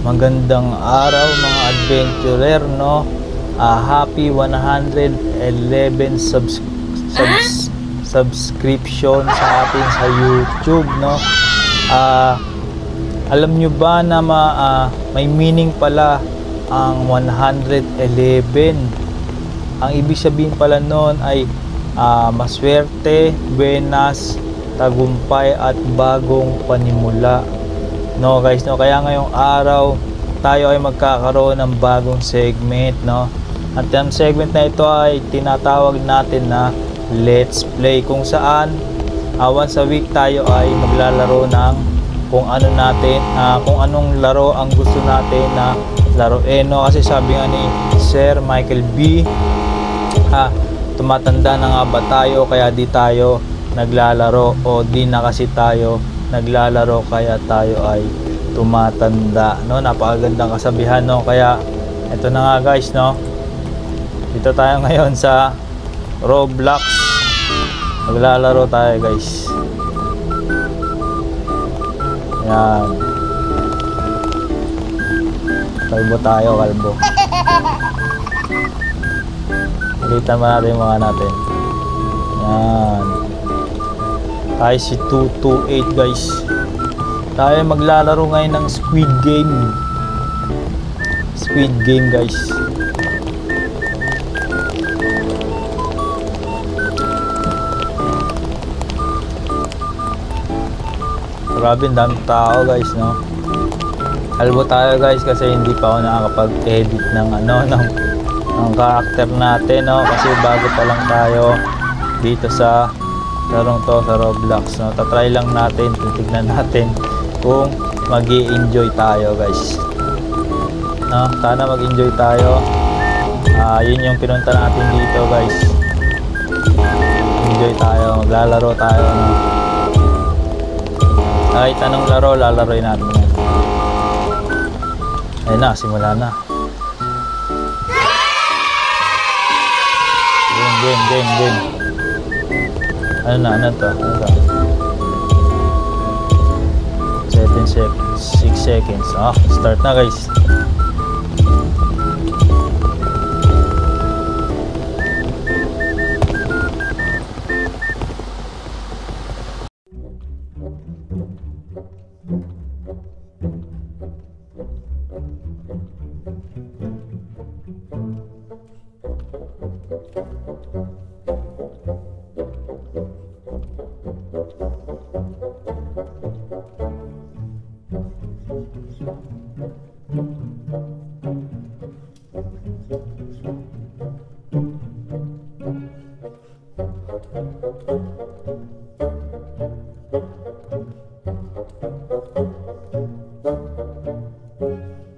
Magandang araw mga adventurer, no? Happy 111 subscription sa atin sa YouTube, no? Alam nyo ba na may meaning pala ang 111? Ang ibig sabihin pala noon ay maswerte, buenas, tagumpay at bagong panimula. No guys, no, kaya ngayong araw tayo ay magkakaroon ng bagong segment, no? At ang segment na ito ay tinatawag natin na Let's Play, kung saan once a week tayo ay maglalaro ng kung anong laro ang gusto natin na laruin, no? Kasi sabi nga ni Sir Michael B, tumatanda na nga ba tayo kaya di tayo naglalaro, o di na kasi tayo naglalaro kaya tayo ay tumatanda, no? Napakagandang kasabihan, no? Kaya ito na nga guys, no? Dito tayo ngayon sa Roblox, maglalaro tayo guys. Yan, kalbo tayo, kalbo. Palitan mo natin yung mga natin. Yan, tayo si 228 guys. Tayo maglalaro ngayon ng Squid Game. Squid Game guys. Grabe, ang daming tao guys, no? Kalbo tayo guys kasi hindi pa ako nakakapag-edit ng ng character natin, no? Kasi bago pa lang tayo dito sa larong to, sa Roblox, no? Tatry lang natin, titignan natin kung mag-i-enjoy tayo guys, no? Sana mag-enjoy tayo. Yun yung pinunta natin dito guys. Enjoy tayo, maglalaro tayo, no? Kahit anong laro, lalaroin natin yan. Ayun na, simula na. Game. Ano to? 7 seconds, 6 seconds. Start na guys.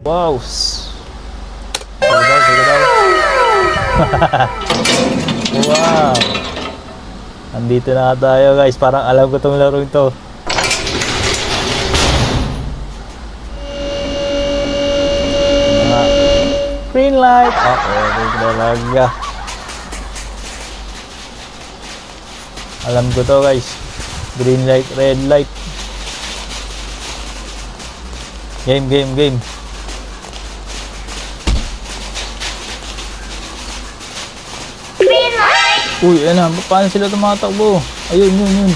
Wow! Sige daw. Wow! Andito na tayo guys. Parang alam ko itong laro ito. Green light. Okay, talaga. Alam ko to guys. Green light, red light. Game. Uy, ayan na. Paano sila tumatakbo? Ayun, yun.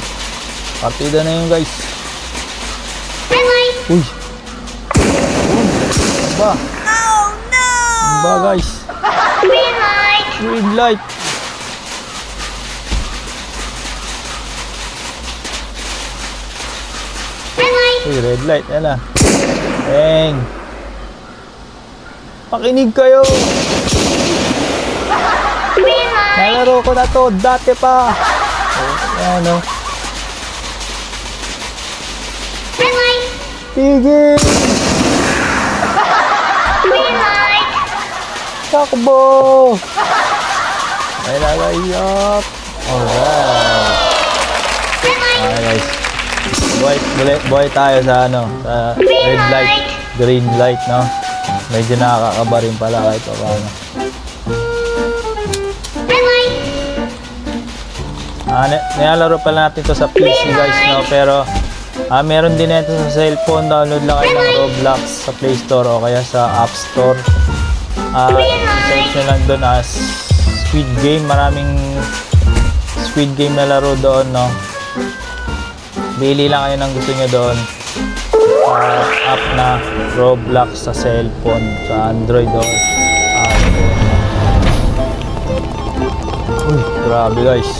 Partida na yun, guys. Uy. Ba? Oh, no! Ba, guys? Green light! Green light! Uy, red light. Ayan na. Dang. Pakinig kayo! Nalaro ko na to dati pa. Ayan, no? Tigil! Green light! Takbo! Ay, nagayok! Alright! Alright guys. Buhay tayo sa sa red light, green light, no? Medyo nakakakaba rin pala kahit pa paano. Nilalaro pala natin to sa PC guys, no? Pero Meron din ito sa cellphone. Download lang kayo ng Roblox sa Play Store o kaya sa App Store. Search nyo lang doon as Squid Game. Maraming Squid Game na laro doon, no? Bili lang kayo ng gusto nyo doon. App na Roblox sa cellphone, sa Android o iPhone. Uy, grabe guys.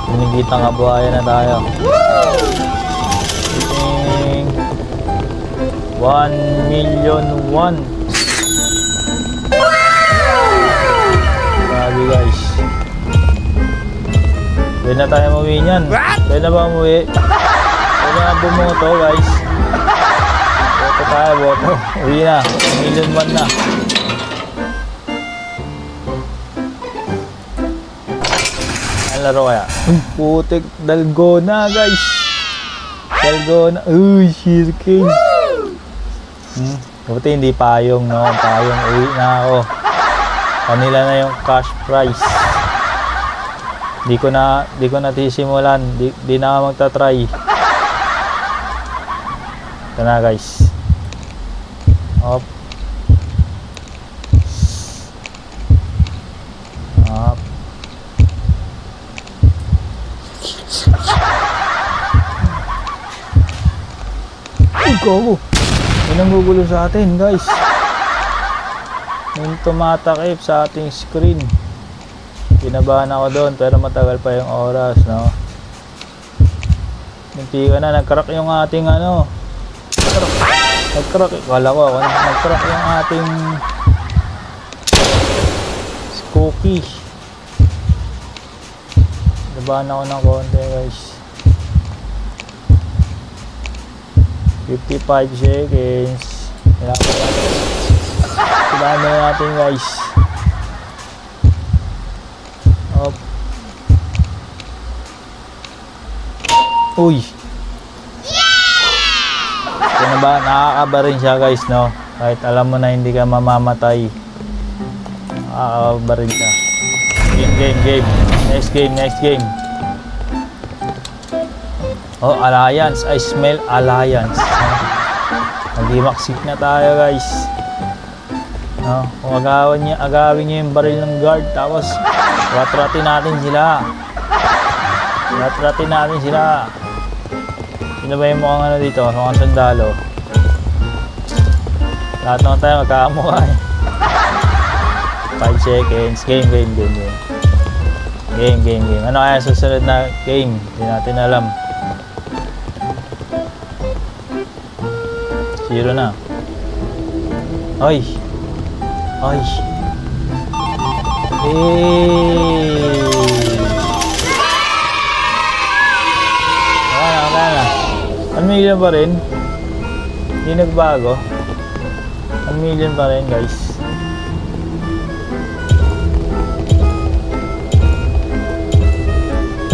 Pinigitang kabuhayan na tayo. 1,000,001. Grabe guys. Pwede na tayo umuwi niyan. Pwede na ba umuwi? Pwede na bumoto guys. Boto tayo, boto. Uwi na. 1,000,001 na. Ang laro kaya? Putik. Dalgona guys. Dalgona. Uy, shirking. Buti hindi payong, no? Payong, uwi na ako. Kanila na yung cash prize. Di ko na tisimulan. Di na ako magta-try. Ito na guys. Up. Up. Go! May nanggugulo sa atin guys. May tumatakip sa ating screen. Kinabahan ako doon pero matagal pa yung oras, no? Munti ka na, nag-crack yung ating ano. Nag-crack, kala ko nag-crack yung ating cookie. Kinabahan ako ng konti guys. 55 seconds. Kailangan na natin guys. Up. Uy. Ito na ba? Nakakaba rin siya guys, no? Kahit alam mo na hindi ka mamamatay. Nakakaba rin siya. Game. Next game. Oh, Alliance. I smell Alliance. Mag-i-maxit na tayo guys. No? Kung agawin niyo yung baril ng guard, tapos ratratin natin sila. Sino ba yung mukhang ano dito? Mukhang sundalo. Lahat naman tayo magkakamukha eh. 5 seconds. Game. Ano kaya susunod na game? Hindi natin alam. 0 na. Ay. Wala na. 1 million pa rin. Hindi nagbago. 1 million pa rin guys.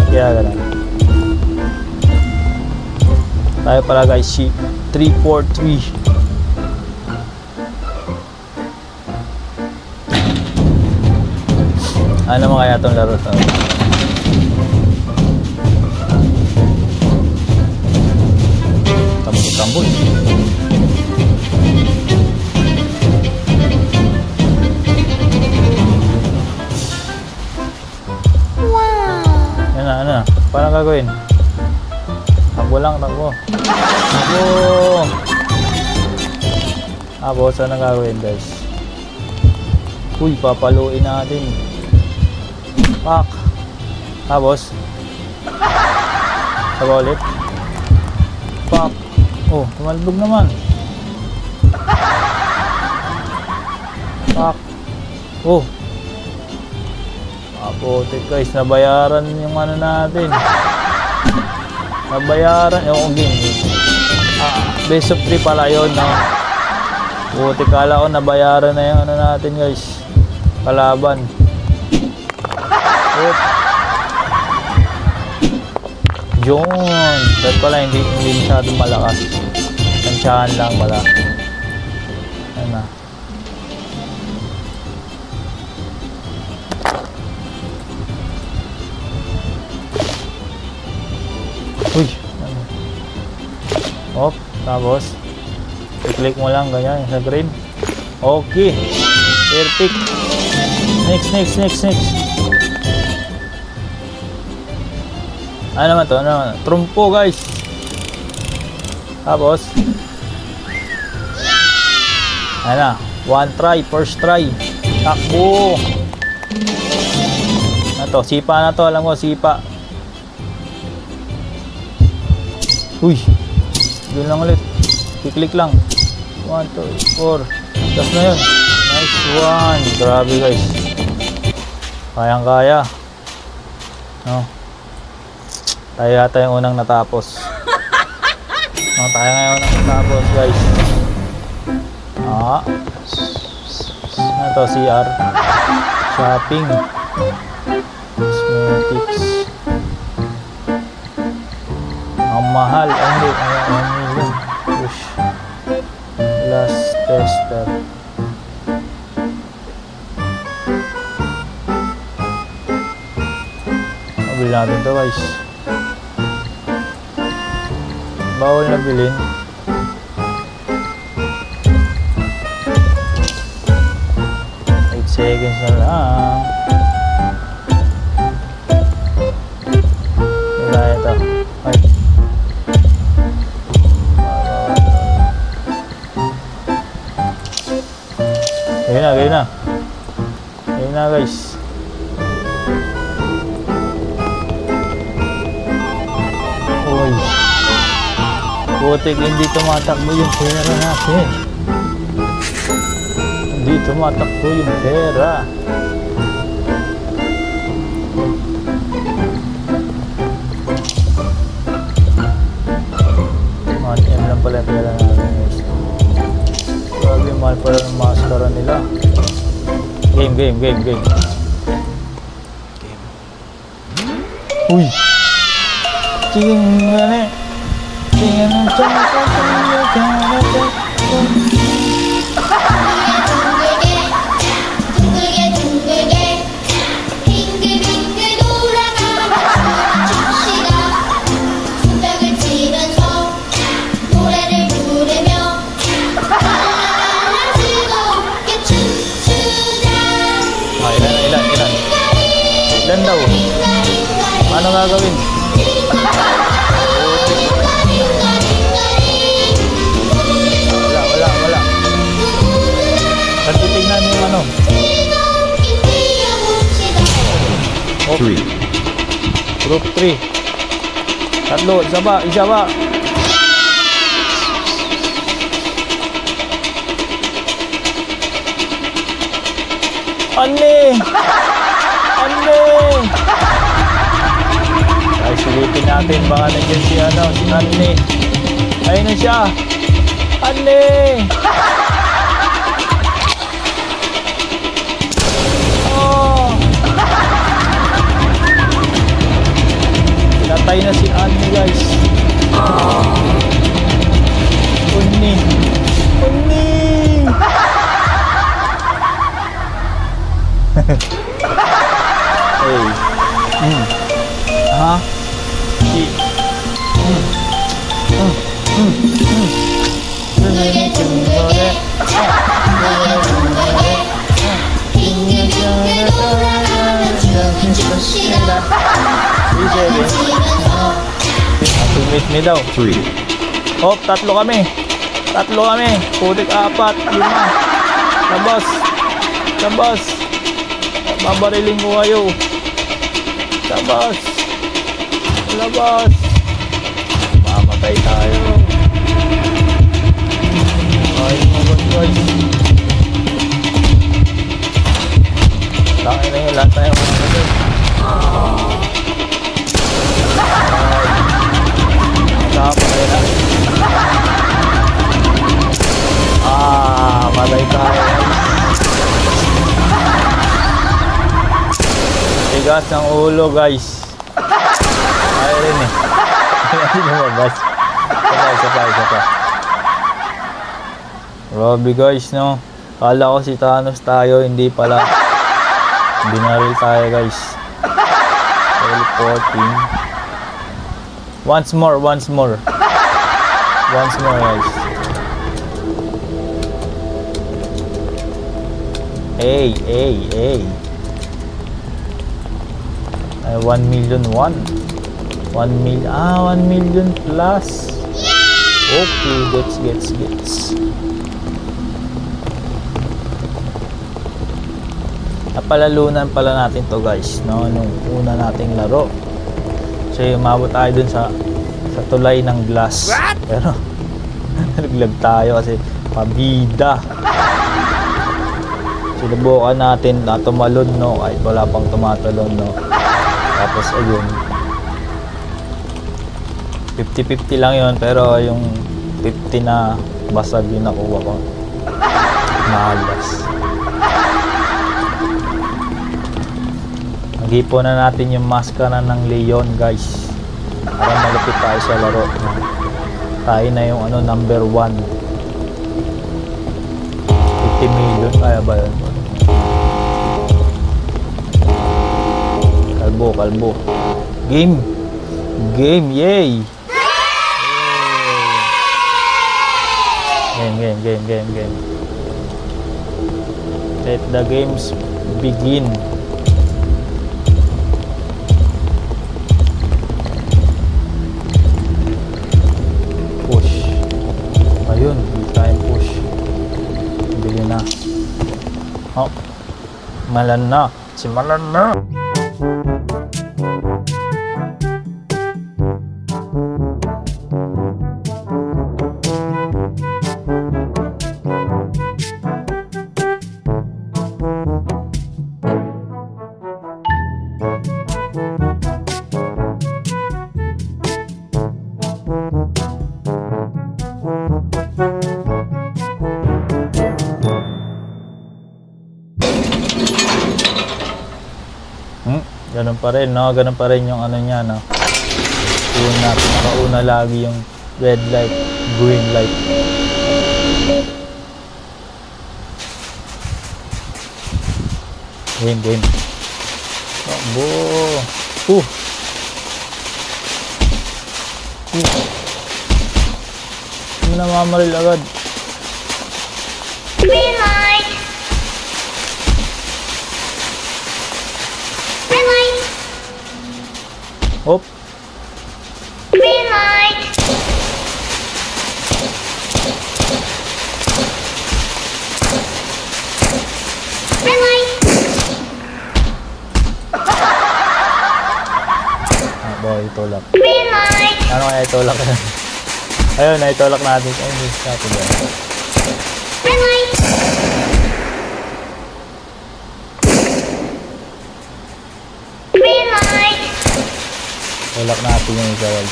Kaya ganun. Tayo pala guys, 343. Ano mo kaya itong laro to? Tambol. Wow! Ano? Paano gagawin? Takbo. Tapos, ano gagawin guys? Uy, papaluin natin. Pak. Tapos sabaw ulit. Pak. Oh, tumalbog naman. Pak. Oh. Apotek guys, nabayaran yung ano natin. Nabayaran yung game. Best of 3 pala yun, no? Buti kala ko nabayaran na yung ano natin guys. Kalaban. Yun. Pero pala hindi masyadong malakas. Tansyahan lang pala. Ayan na. Uy. Ano? Tapos, i-click mo lang ganyan sa green. Okay. Perfect. Next. Ano naman to? Trumpo guys. Tapos, ano? First try. Takbo. Ano to? Sipa na to. Alam ko, sipa. Uy. Doon lang ulit. I-click lang. 1, 2, 4. Tapos na yun. Nice one. Grabe guys. Kayang-kaya. No? Tayo yata yung unang natapos. No, tayo nga yung unang natapos guys. Ano to? CR. Shopping. Cosmetics. Ang mahal. Hindi. 1 million. Push. Last tester. Mabili natin to guys. Bawal na bilhin. Seconds na lang. Kaya ito. Ay. Gaya na guys. Uy. Putik, hindi tumatakbo yung pera natin. Hindi tumatakbo yung pera. Mahal lang pala yung pera natin guys. Grabe, mahal pala ng maskara nila. Game. Uy! Tingnan ilan daw? Ano gagawin? Wala. Titignan yung ano. 3. Group 3. Tatlo, isa ba? Anne! Ay, silipin natin baka nandiyan si Anne. Ayun na siya. Anne! Oh! Pinatay na si Anne guys. Unni! Hey. Ha? Tumit me daw. 3. Oh, tatlo kami. Putik 4, 5. Labas. Babariling ko kayo. Labas. Mamatay tayo. Ay, mga guys. Tangin na yun, lahat tayo mga guys. Patay na. Matay tayo. Tigas ng ulo guys. Ayaw rin eh. Hindi lumabas. Isa pa. Grabe guys, no? Kala ko si Thanos tayo, hindi pala. Binaril tayo guys. Teleporting. Once more. Once more guys. Ay. 1 million 1 million. 1 million plus. Okay, gets. Napalalunan pala natin to guys, no? Nung una nating laro. So umabot tayo dun sa tulay ng glass. Pero naglag tayo kasi pabida. Sinubukan natin na tumalon, no? Kahit wala pang tumatalon, no? Tapos ayun, 50-50 lang yun, pero yung 50 na basag yung nakuha ko. Malas. Nag-ipon na natin yung maskara ng Leon guys, para malupit tayo sa laro. Tayo na yung ano, number 1. 50 million, kaya ba yun? Kalbo. Game, yay! Game. Let the games begin. Push. Ayun, time push. Bili na. Oh. Malan na. Simulan na. Ganun pa rin, no? Ganun pa rin yung ano niya, no? Pinakauna lagi yung red light, green light. Game. Takbo. Ano na mamaril agad? Green light. Green light. Hop. Green light. Green light. Boy, itulak. Green light. Ano kaya itulak na? Ayun, naitulak natin. Ay, hindi siya ito ba? Green light. Green light. Tulak natin yung isa, guys.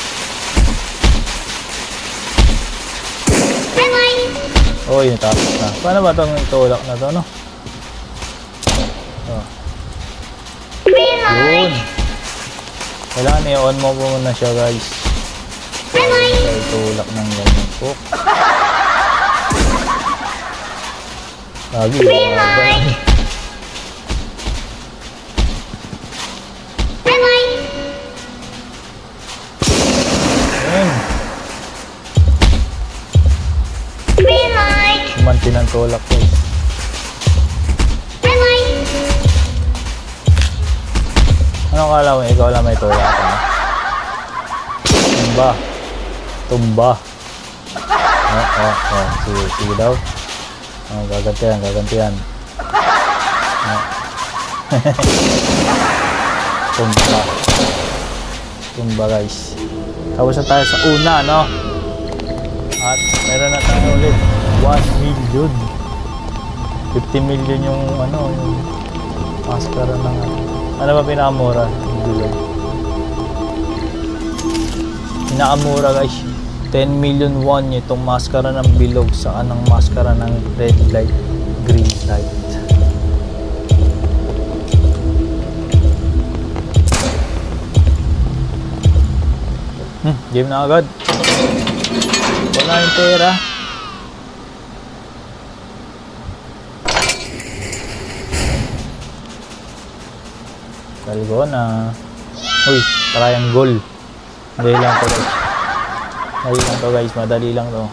Green light. Oh, yun, tapos na. Paano ba itong itulak na ito, no? Oh. Green Yun. light. Kailangan i-on mo muna siya, guys. Green light. Kaya itulak ng ganyan po. Lagi. Green light. Green light. Ayun. Green light. Kumanti ng tulak, guys. Green light. Ano kala mo? Ikaw lang may tulak, ano? Tumba. Oh. Sige daw. Oh, gagantihan. Oh. Tumba, guys. Tapos na tayo sa una, no? At meron na tayo ulit 1 million. 50 million yung ano, yung maskara ng ano ba pinakamura? Bilog. Pinakamura, guys. 10 million won itong maskara ng bilog sa anong maskara ng red light, green light. Game na agad. Wala yung pera. Kalgo na. Uy, triangle. Hindi lang ko, guys. Madali lang to guys, madali lang to.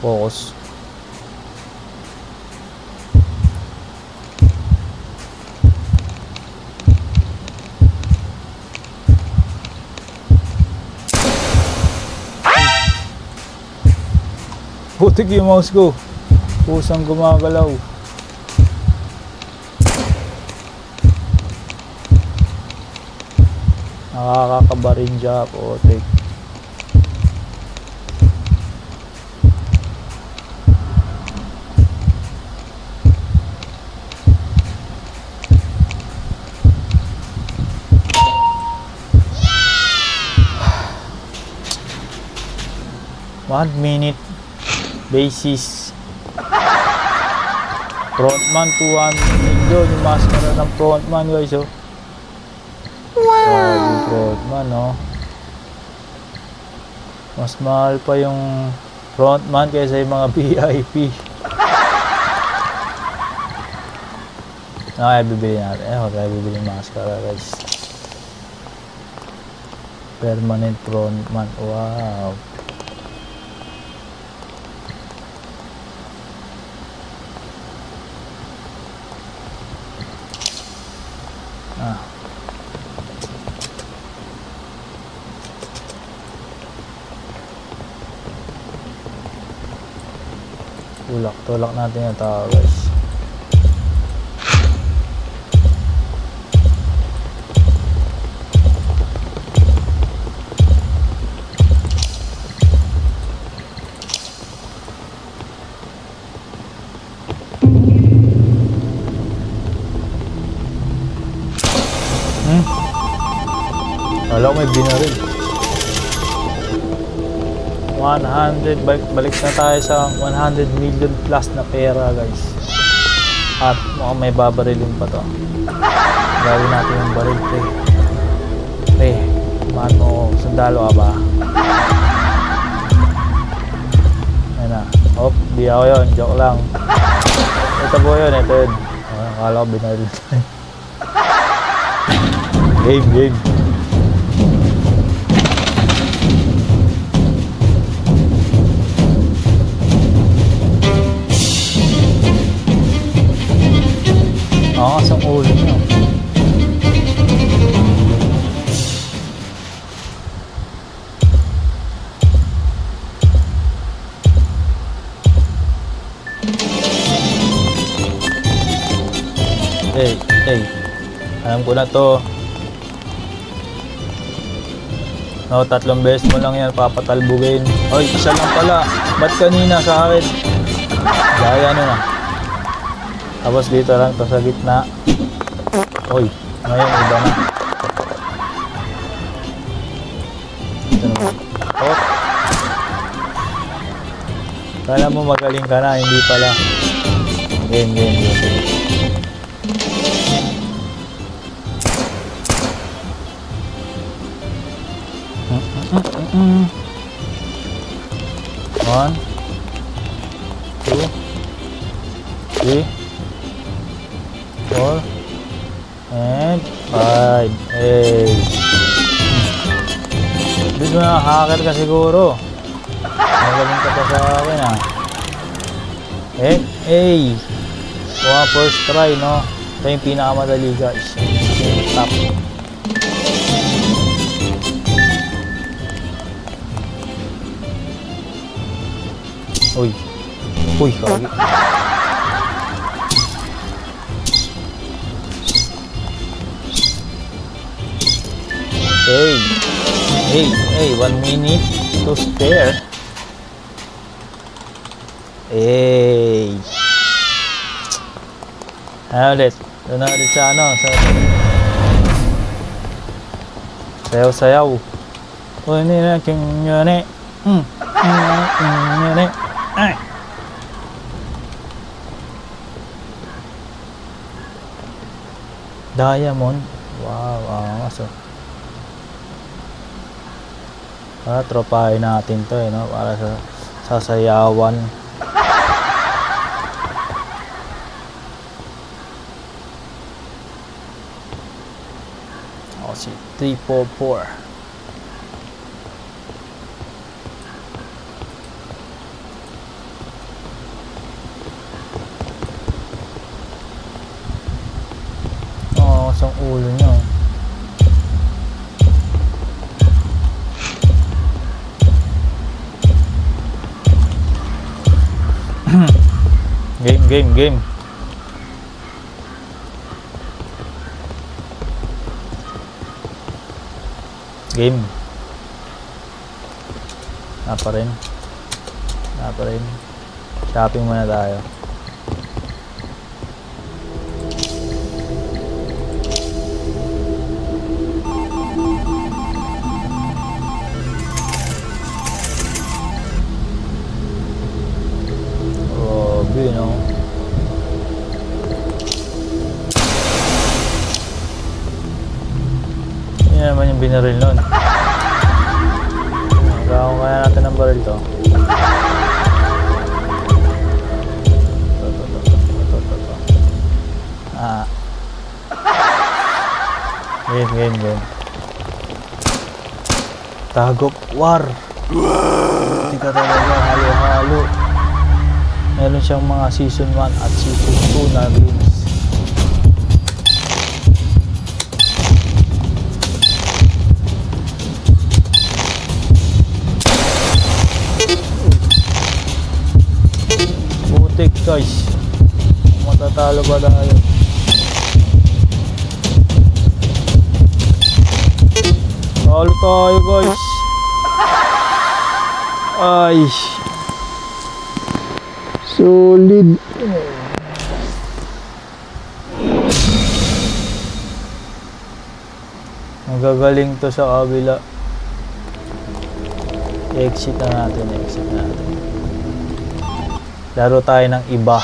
Focus. Putik yung mouse ko. Pusang gumagalaw. Nakakakabarin siya, putik. One minute basis. Frontman 200 million yung maskara ng frontman guys, oh. Wow, frontman, oh. Mas mahal pa yung frontman kaysa yung mga VIP. Okay, bibili natin. Okay, bibili yung maskara guys. Permanent frontman. Wow. Tulak natin yung tao guys. Wala ko may binaril. 100, balik na tayo sa 100 million plus na pera guys. At mukhang may babarilin pa to. Gawin natin yung baril pre. Pre, mano, sundalo ka ba? Ayan na. Hop, di ako yun, joke lang. Ito po yun, ito yun. Akala ko binaril. Game. Ang ulo niya. Hey. Alam ko na to. No, 3 beses mo lang yan papatalbugin. Oy, isa lang pala. Ba't kanina sa akin? Gaya ano na. Tapos dito lang to sa gitna. Oy, ngayon iba na. Ito naman. Oh. Kala mo magaling ka na, hindi pala. Game. One, 2, 3, 4 and 5. Hey. Dito na, hacker ka siguro. Magaling ka pa sa akin ah. Hey. First try, no? Ito yung pinakamadali guys. Top. Uy, kagi. Hey, 1 minute to spare. Hey. Ulit. Doon na ulit sa ano. Sayaw. Uy, nila, kyungyone. Ay. Diamond. Wow, aso. Para tropahin natin to no? Para sa sasayawan. 344. Oh, isang ulo niya. Game. Pa rin. Shopping muna tayo. Grabe, no? Yan naman yung binaril nun. Gawin kaya natin ng baril to. Game. Tagop war. Hindi ka talaga halo-halo. Meron siyang mga season 1 at season 2 na games. Butik guys. Matatalo ba tayo? Talo tayo guys. Ay. Solid. Magagaling to sa kabila. Exit na natin. Laro tayo ng iba.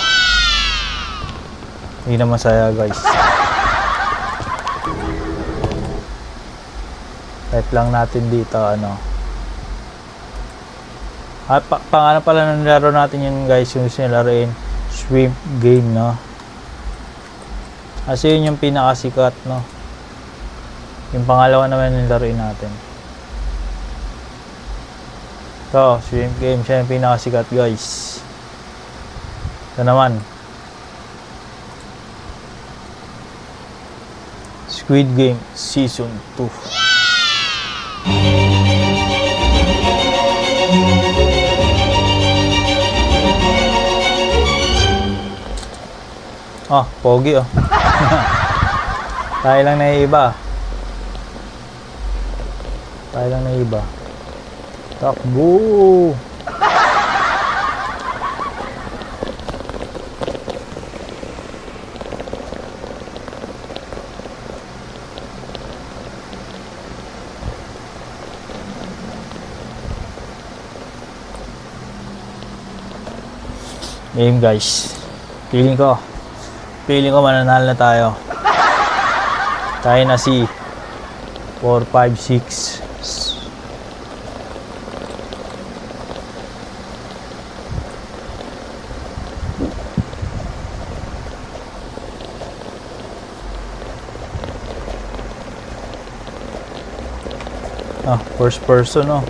Hindi na masaya guys. Type lang natin dito ano. Pangalan pala ng laro natin yun guys, yung gusto nyo laruin, Swimp Game, no? Kasi yun yung pinakasikat, no? Yung pangalawa naman yung laruin natin. So, Swimp Game, siya yung pinakasikat guys. Ito naman, Squid Game Season 2. Pogi oh. Tayo lang naiiba. Takbo. Game guys. Feeling ko mananalo na tayo. Tayo na si 4, 5, 6. First person, oh.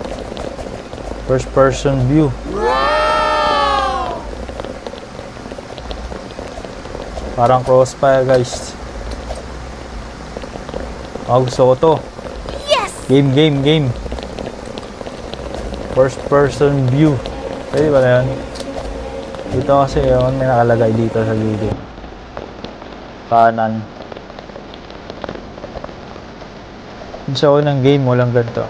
First person view. Parang Crossfire guys. Gusto ko to. Yes! Game. First person view. Pwede ba yan? Dito kasi yun, may nakalagay dito sa video. Kanan. Gusto ko ng game, walang ganito.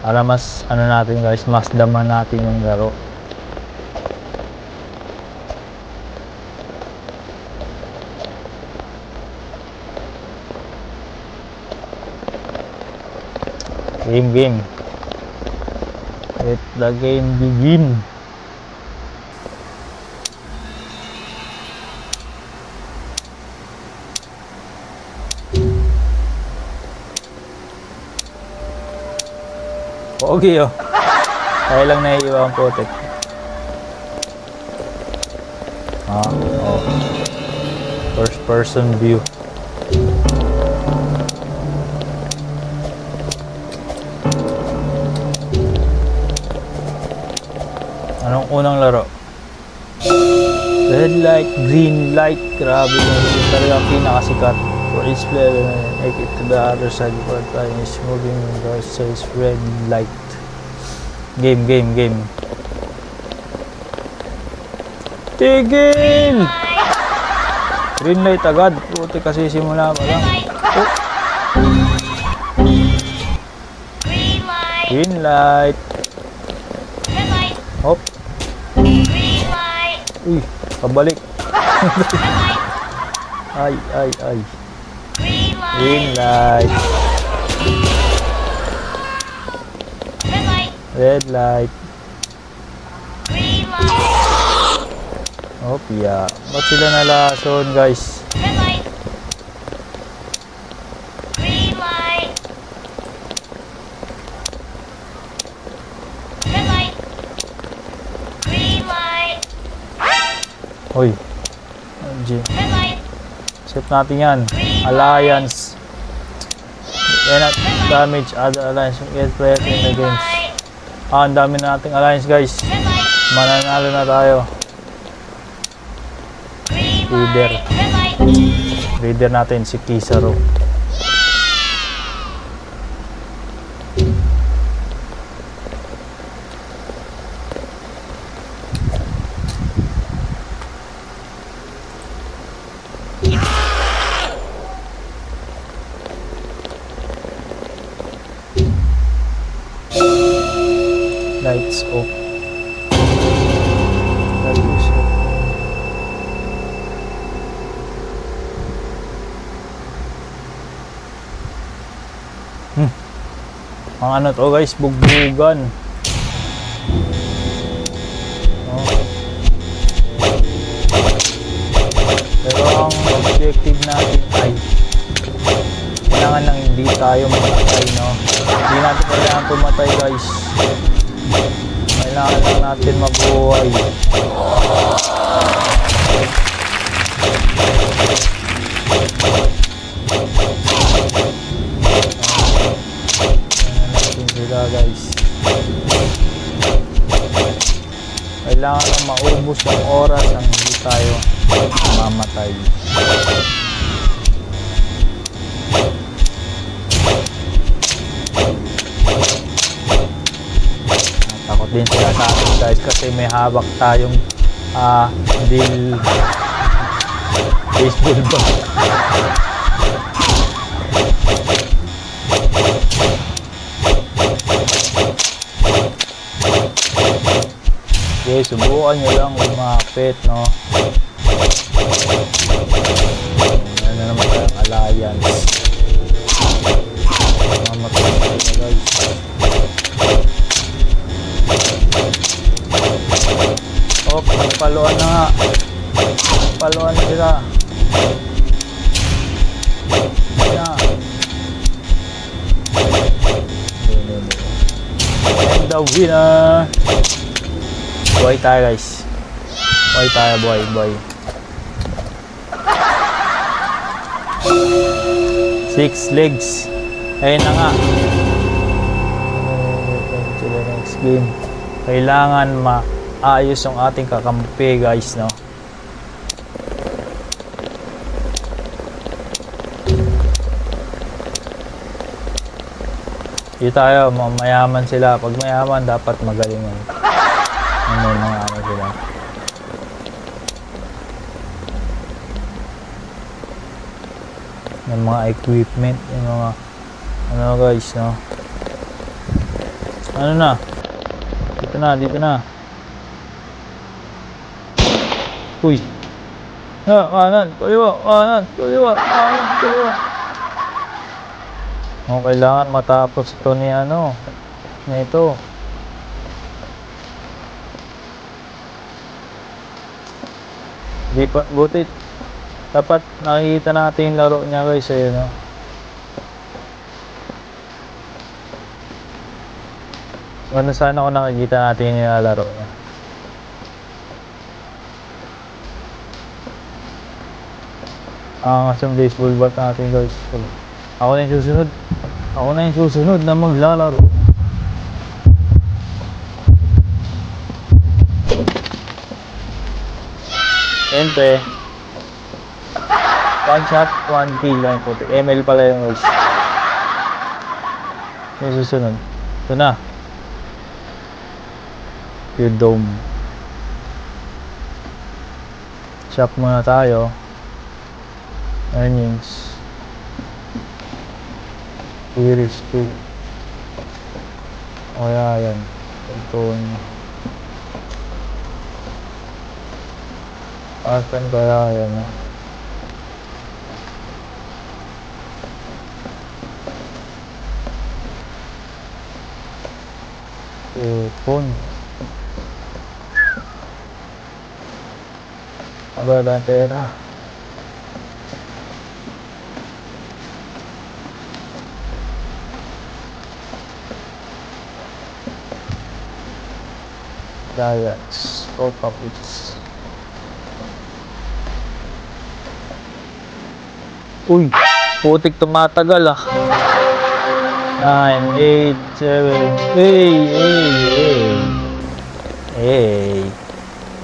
Para mas natin guys, mas daman natin yung laro. Game. Let the game begin. Okay oh. Tayo lang naiiwa ang protect. First person view. Anong unang laro? Red light, green light. Grabe yun. Ito talaga ang pinakasikat. For each player, make it to the other side before time is moving. God says red light. Game. Tigil! Green light agad. Puti kasi simula pa lang. Oh. Green light. Green light. Red light. Hop. Green light. Uy, pabalik. Red light. Ay. Green light. Green light. Red light. Red light. Green light. Hop, yeah. Ba't sila nalason, guys? Red light. Green light. Red light. Green light. Uy. G. Red light. Set natin yan. Alliance. Cannot damage other alliance. Get players in the games. Ang dami na nating alliance, guys. Red light. Mananalo na tayo. Green Leader. light. Red light. Leader natin si Kizaru. Lights off. Lights off. Ang ano to, guys, bugbugan. Oh. Pero ang objective natin ay kailangan lang hindi tayo mamatay, no? Hindi natin kailangan pumatay, guys. Kailangan lang natin mabuhay. Sila, guys. Kailangan lang maubos yung oras ang hindi tayo mamatay. Takot din sila sa atin, guys, kasi may hawak tayong baseball bat. Okay, subukan nyo lang lumapit, no? Ano naman tayong alliance. Mamatay na sila, guys. Oh, paluan na nga. Paluan na sila. Ayan. And the winner. Buhay tayo, guys. Buhay tayo, buhay. 6 legs. Ayun na nga. To the next game. Kailangan maayos yung ating kakampi, guys, no? Hindi tayo, mayaman sila. Pag mayaman, dapat magaling yan. Ano mga ano sila. Yung mga equipment, yung mga ano, guys, no? Ano na? Dito na. Uy. Kanan, kaliwa. Oh, kailangan matapos ito ni ano, nito. Di pa, buti dapat nakikita natin yung laro niya, guys, ayun, no? Ano, sana kung nakikita natin yung laro niya. Ang asang baseball bat natin, guys. Ako na yung susunod na maglalaro. Siyempre, one shot, 1 kill lang puti. ML pala yung guys. Yung susunod. Ito na. Yung dome. Shop muna tayo. Earnings. Iris 2. O yan. Ito yun. Asan kaya yan? Phone. Aba na pera. Giants. Coca Pits. Uy, putik tumatagal ah. 9, 8, 7. Hey.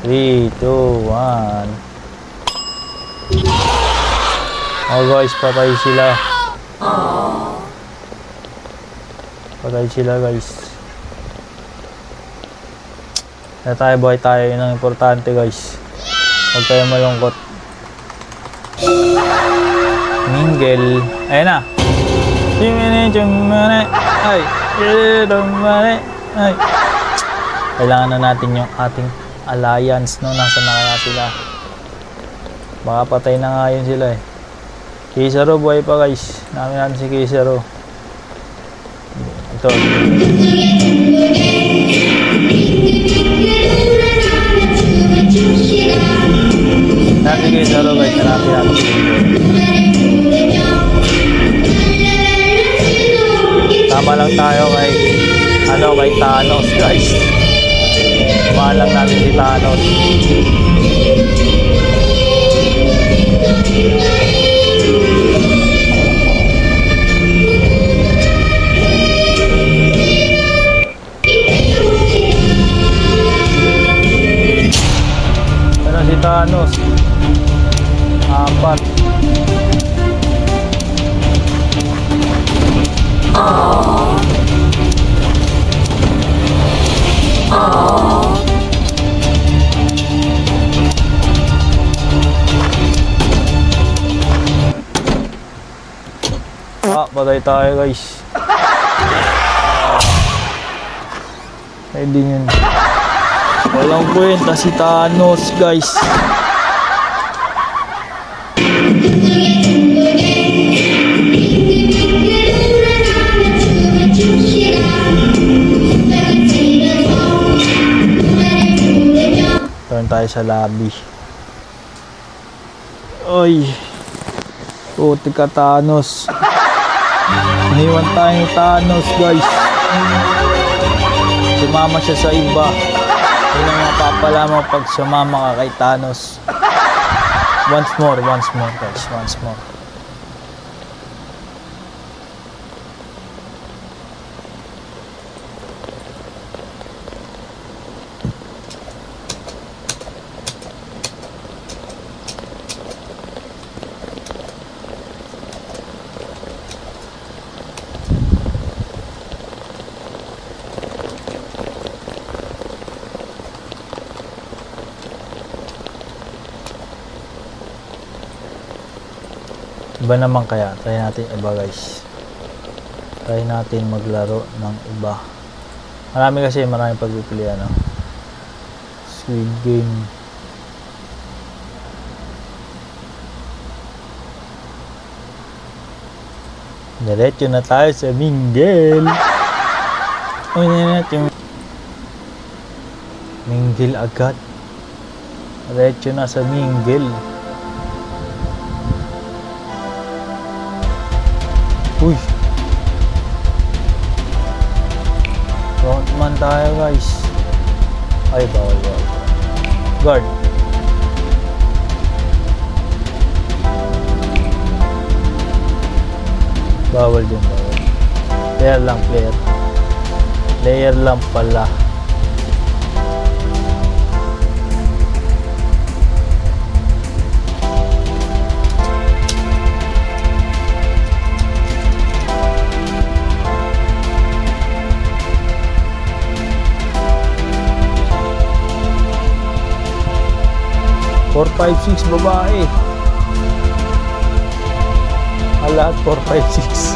3, 2, 1. Oh guys, patay sila. Patay sila guys. Kaya tayo, buhay tayo. Yun ang importante guys. Huwag tayo malungkot. Mingle. Ayan na. Ay. Kailangan na natin yung ating alliance, no? Nasaan na kaya sila? Baka patay na nga yun sila eh. Kisaro, buhay pa guys. Namin natin si Kisaro. Ito. Natin Kisaro guys. Hanapin natin si tama lang tayo kay Thanos guys. Mahal lang natin si Thanos. Ano si Thanos? 4. Patay tayo guys. Pwede yun. Walang kwenta si Thanos guys. Turn tayo sa lobby. Oy. Puti ka Thanos. Iniwan tayo ni Thanos guys. Sumama siya sa iba. Yun ang mapapala mo pag sumama ka kay Thanos. Once more guys. Once more. Iba naman kaya, try natin iba guys. Try natin maglaro ng iba. Marami pagpipilian, no? Squid Game. Diretso na tayo sa Mingle. Una natin Mingle agad. Diretso na sa Mingle. Uy, frontman tayo guys. Ay, bawal. Guard. Bawal din. Player lang. Player lang pala. 456 babae. Lahat 456.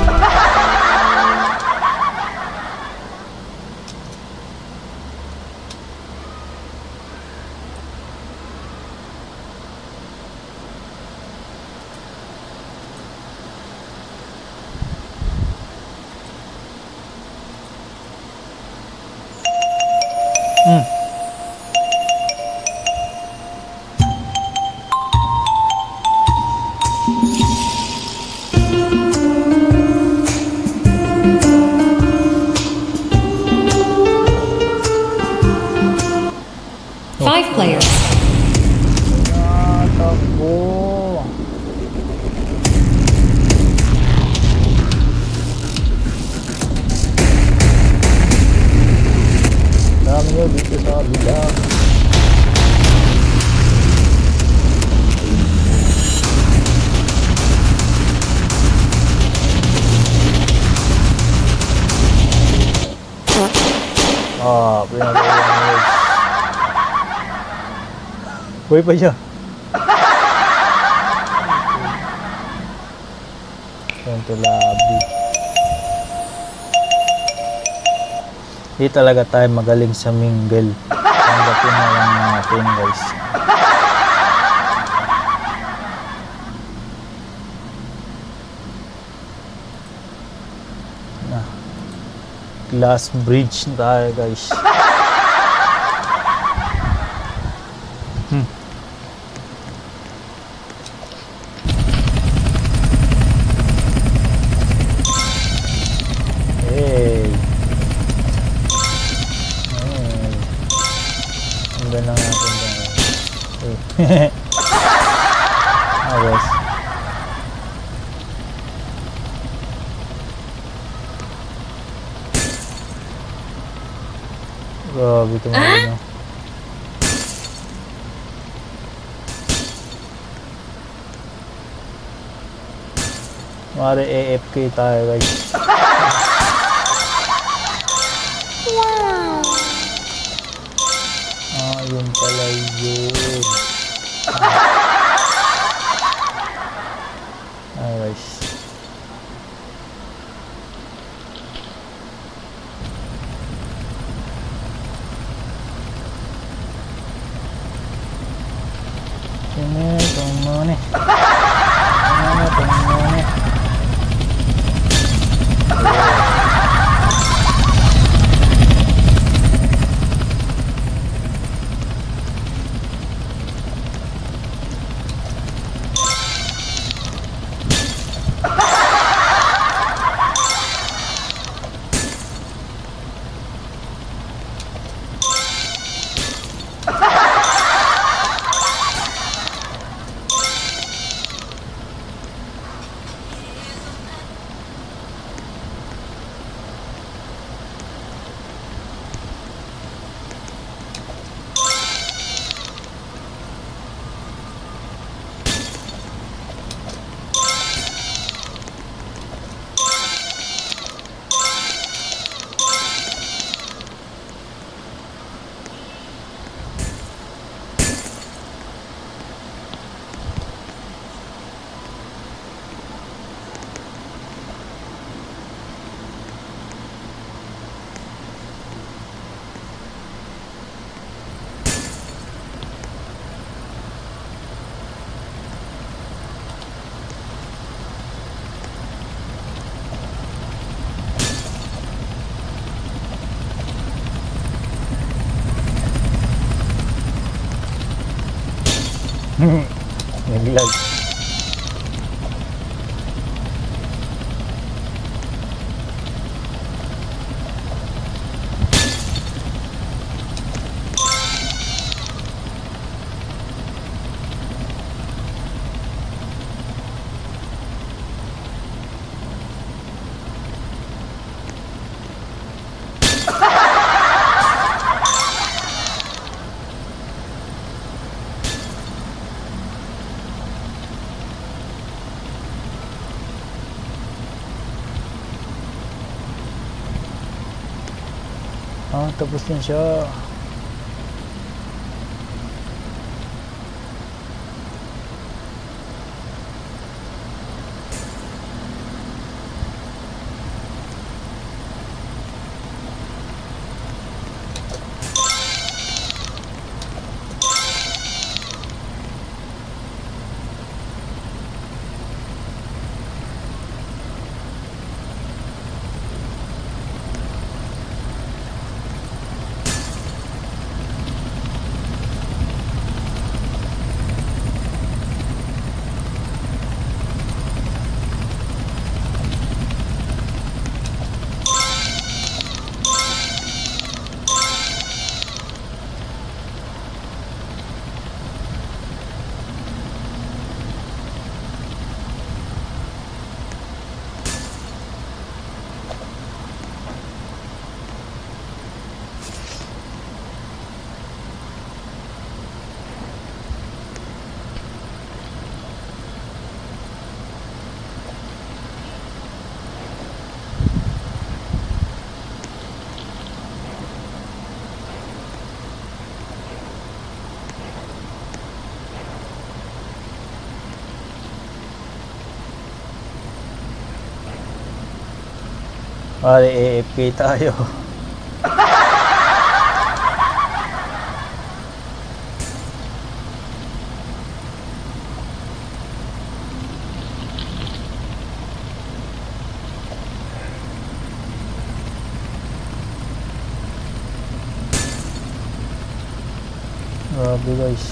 Five players. Takbo. Dami nyo dito sa kabila. Pinagawa nyo. Buhay pa siya. Ito labi. Di talaga tayo magaling sa mingle. Tanggapin na lang natin, guys. Glass bridge na tayo, guys. Ayos. Grabe ito mga ano. Mare AFK tayo, guys. Yun pala yun. Guys. Tumone. Naglag. Tapos na siya. Pare, AFK tayo. Grabe guys.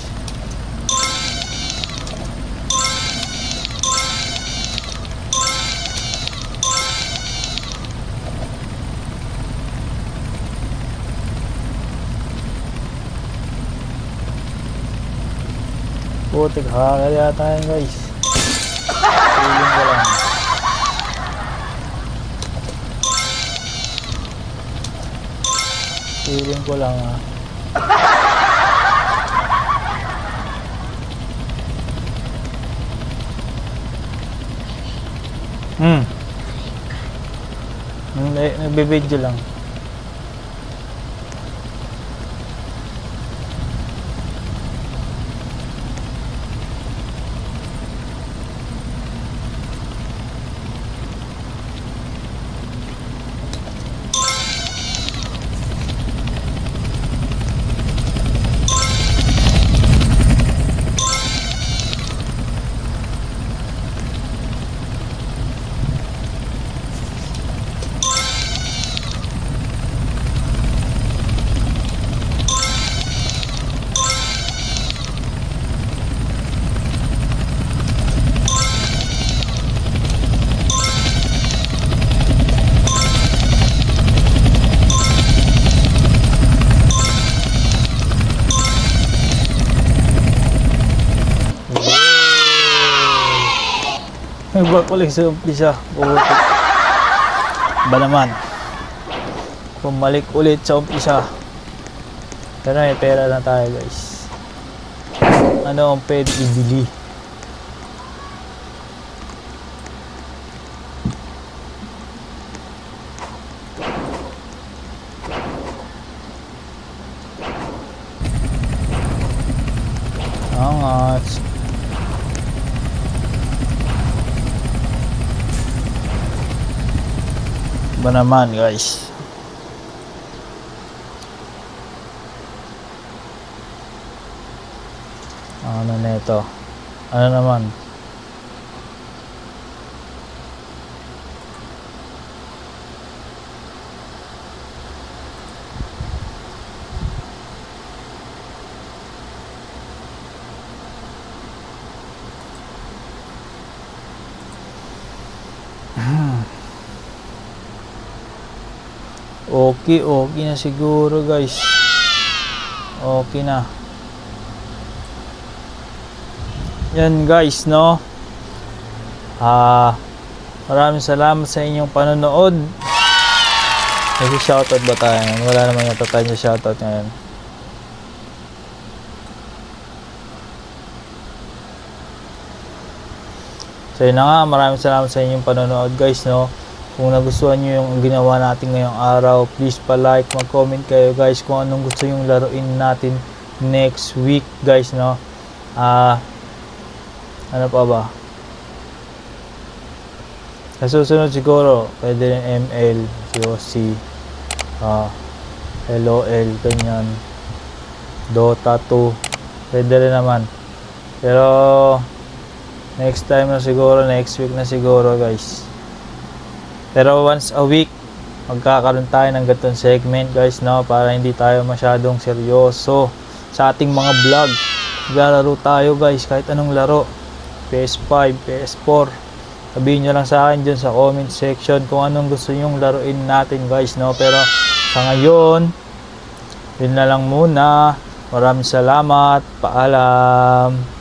Putik, hacker yata yan guys. Feeling ko lang. Feeling ko lang ah. Nagbibidyo lang. Nagbak ulit sa umpisa. Ba naman? Bumalik ulit sa umpisa. Pero may pera na tayo guys. Ano ang pwede ibili? Angat. Ba naman guys? Ano na ito? Ano naman? Okay na siguro guys. Okay na. Yan guys, no? Maraming salamat sa inyong panonood. Nag-shoutout ba tayo? Wala naman yata tayo sa shoutout ngayon. So yun na nga, maraming salamat sa inyong panonood guys, no? Kung nagustuhan nyo yung ginawa natin ngayong araw, please pa-like, mag-comment kayo guys kung anong gusto yung laruin natin next week guys, no? Ano pa ba? Sa susunod siguro, pwede rin ML, COC, LOL, ganyan, Dota 2, pwede rin naman. Pero, next time na siguro, next week na siguro guys. Pero once a week, magkakaroon tayo ng ganitong segment guys, no? Para hindi tayo masyadong seryoso sa ating mga vlog. Maglalaro tayo guys, kahit anong laro. PS5, PS4. Sabihin nyo lang sa akin dyan sa comment section kung anong gusto nyong laruin natin guys, no? Pero sa ngayon, yun na lang muna. Maraming salamat. Paalam.